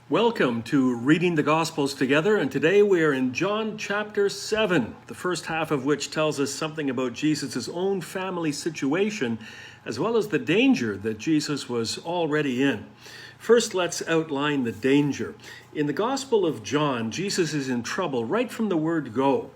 Welcome to Reading the Gospels Together, and today we are in John chapter 7, the first half of which tells us something about Jesus' own family situation, as well as the danger that Jesus was already in. First, let's outline the danger. In the Gospel of John, Jesus is in trouble right from the word go.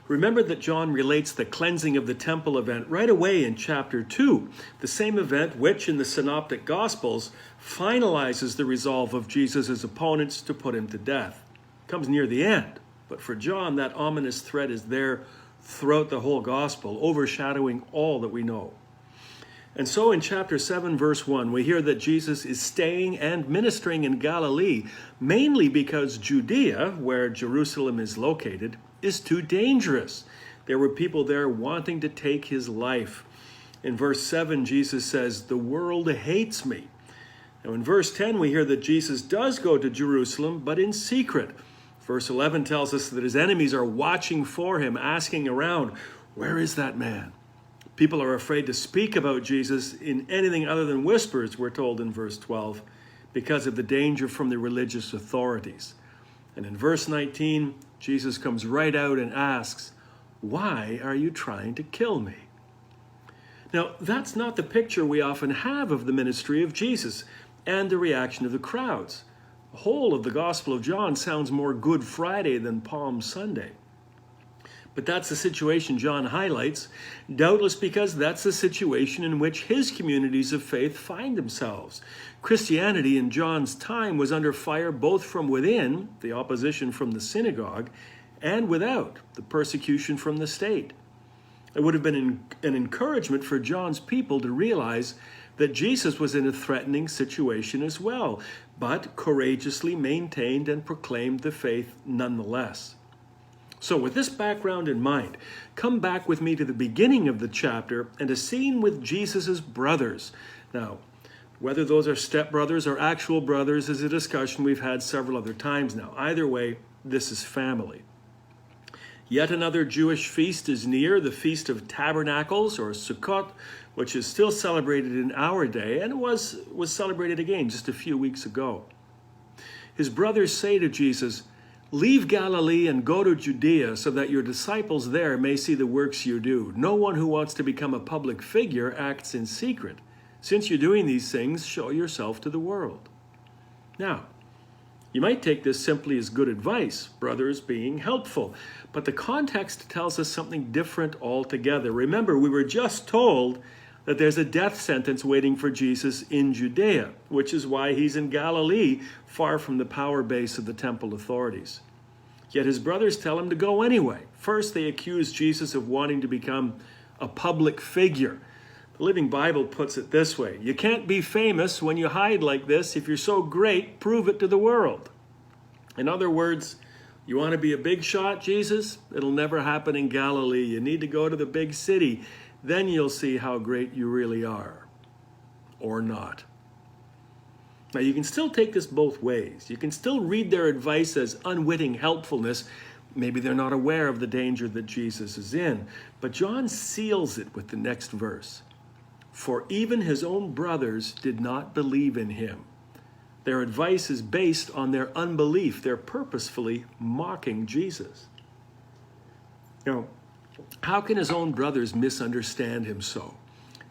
Remember that John relates the cleansing of the temple event right away in chapter 2, the same event which in the Synoptic Gospels finalizes the resolve of Jesus' opponents to put him to death. It comes near the end, but for John that ominous threat is there throughout the whole Gospel, overshadowing all that we know. And so in chapter 7, verse 1, we hear that Jesus is staying and ministering in Galilee, mainly because Judea, where Jerusalem is located, is too dangerous. There were people there wanting to take his life. In verse 7, Jesus says, "The world hates me." Now in verse 10, we hear that Jesus does go to Jerusalem, but in secret. Verse 11 tells us that his enemies are watching for him, asking around, "Where is that man?" People are afraid to speak about Jesus in anything other than whispers, we're told in verse 12, because of the danger from the religious authorities. And in verse 19, Jesus comes right out and asks, "Why are you trying to kill me?" Now, that's not the picture we often have of the ministry of Jesus and the reaction of the crowds. The whole of the Gospel of John sounds more Good Friday than Palm Sunday. But that's the situation John highlights, doubtless because that's the situation in which his communities of faith find themselves. Christianity in John's time was under fire both from within, the opposition from the synagogue, and without, the persecution from the state. It would have been an encouragement for John's people to realize that Jesus was in a threatening situation as well, but courageously maintained and proclaimed the faith nonetheless. So with this background in mind, come back with me to the beginning of the chapter and a scene with Jesus' brothers. Now, whether those are stepbrothers or actual brothers is a discussion we've had several other times now. Either way, this is family. Yet another Jewish feast is near, the Feast of Tabernacles, or Sukkot, which is still celebrated in our day and was celebrated again just a few weeks ago. His brothers say to Jesus, "Leave Galilee and go to Judea so that your disciples there may see the works you do. No one who wants to become a public figure acts in secret. Since you're doing these things, show yourself to the world." Now, you might take this simply as good advice, brothers being helpful, but the context tells us something different altogether. Remember, we were just told that there's a death sentence waiting for Jesus in Judea, which is why he's in Galilee, far from the power base of the temple authorities. Yet his brothers tell him to go anyway. First, they accuse Jesus of wanting to become a public figure. The Living Bible puts it this way: you can't be famous when you hide like this. If you're so great, prove it to the world. In other words, you want to be a big shot, Jesus? It'll never happen in Galilee. You need to go to the big city. Then you'll see how great you really are. Or not. Now, you can still take this both ways. You can still read their advice as unwitting helpfulness. Maybe they're not aware of the danger that Jesus is in. But John seals it with the next verse. "For even his own brothers did not believe in him." Their advice is based on their unbelief. They're purposefully mocking Jesus. Now, how can his own brothers misunderstand him so?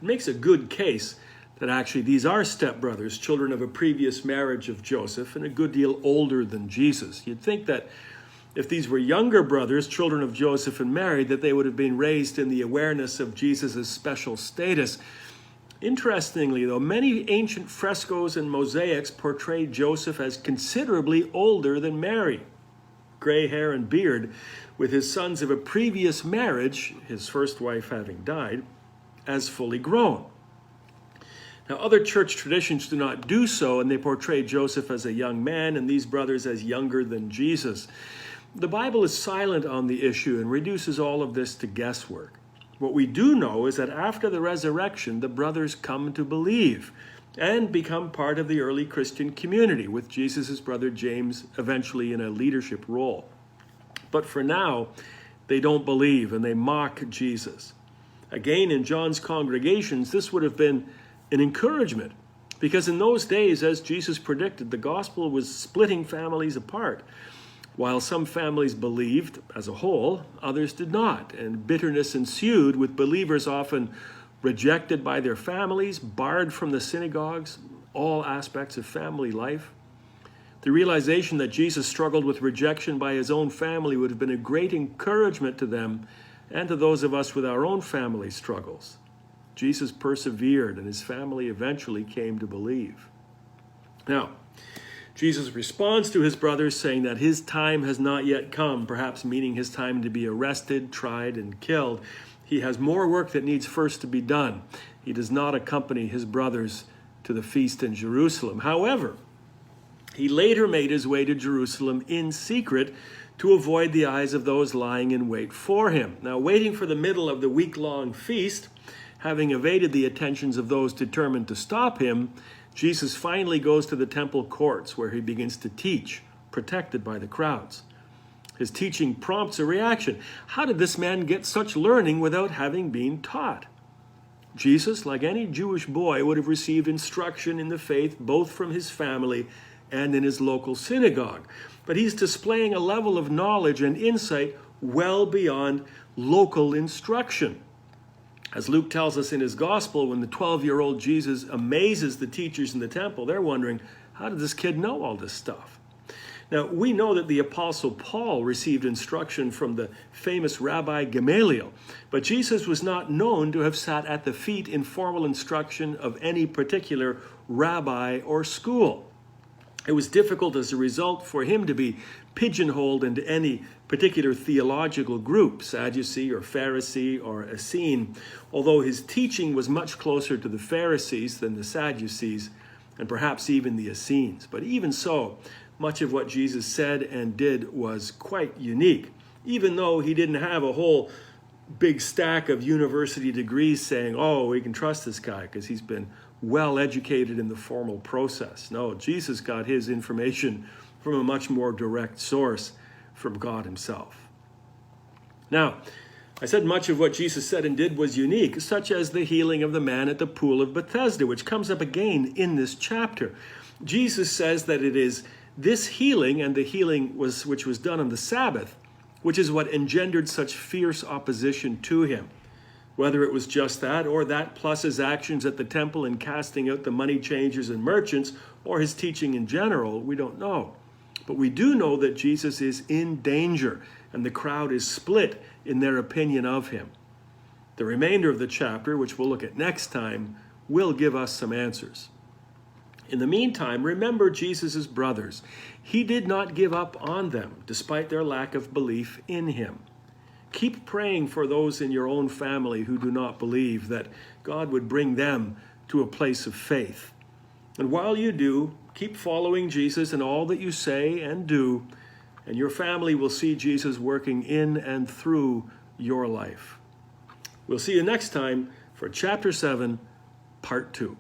It makes a good case that actually these are stepbrothers, children of a previous marriage of Joseph, and a good deal older than Jesus. You'd think that if these were younger brothers, children of Joseph and Mary, that they would have been raised in the awareness of Jesus' special status. Interestingly, though, many ancient frescoes and mosaics portray Joseph as considerably older than Mary. Gray hair and beard, with his sons of a previous marriage, his first wife having died, as fully grown. Now, other church traditions do not do so, and they portray Joseph as a young man and these brothers as younger than Jesus. The Bible is silent on the issue and reduces all of this to guesswork. What we do know is that after the resurrection, the brothers come to believe and become part of the early Christian community, with Jesus' brother James eventually in a leadership role. But for now, they don't believe and they mock Jesus. Again, in John's congregations, this would have been an encouragement. Because in those days, as Jesus predicted, the gospel was splitting families apart. While some families believed as a whole, others did not, and bitterness ensued, with believers often rejected by their families, barred from the synagogues, all aspects of family life. The realization that Jesus struggled with rejection by his own family would have been a great encouragement to them and to those of us with our own family struggles. Jesus persevered, and his family eventually came to believe. Now, Jesus responds to his brothers saying that his time has not yet come, perhaps meaning his time to be arrested, tried, and killed. He has more work that needs first to be done. He does not accompany his brothers to the feast in Jerusalem. However, he later made his way to Jerusalem in secret to avoid the eyes of those lying in wait for him. Now, waiting for the middle of the week-long feast, having evaded the attentions of those determined to stop him, Jesus finally goes to the temple courts where he begins to teach, protected by the crowds. His teaching prompts a reaction. How did this man get such learning without having been taught? Jesus, like any Jewish boy, would have received instruction in the faith both from his family and in his local synagogue. But he's displaying a level of knowledge and insight well beyond local instruction. As Luke tells us in his gospel, when the 12-year-old Jesus amazes the teachers in the temple, they're wondering, how did this kid know all this stuff? Now, we know that the Apostle Paul received instruction from the famous Rabbi Gamaliel, but Jesus was not known to have sat at the feet in formal instruction of any particular rabbi or school. It was difficult as a result for him to be pigeonholed into any particular theological group, Sadducee or Pharisee or Essene, although his teaching was much closer to the Pharisees than the Sadducees, and perhaps even the Essenes. But even so, much of what Jesus said and did was quite unique, even though he didn't have a whole big stack of university degrees saying, oh, we can trust this guy because he's been well educated in the formal process. No, Jesus got his information from a much more direct source, from God himself. Now, I said much of what Jesus said and did was unique, such as the healing of the man at the pool of Bethesda, which comes up again in this chapter. Jesus says that it is this healing, and the healing which was done on the Sabbath, which is what engendered such fierce opposition to him. Whether it was just that, or that plus his actions at the temple in casting out the money changers and merchants, or his teaching in general, we don't know. But we do know that Jesus is in danger, and the crowd is split in their opinion of him. The remainder of the chapter, which we'll look at next time, will give us some answers. In the meantime, remember Jesus' brothers. He did not give up on them, despite their lack of belief in him. Keep praying for those in your own family who do not believe, that God would bring them to a place of faith. And while you do, keep following Jesus in all that you say and do, and your family will see Jesus working in and through your life. We'll see you next time for Chapter 7, Part 2.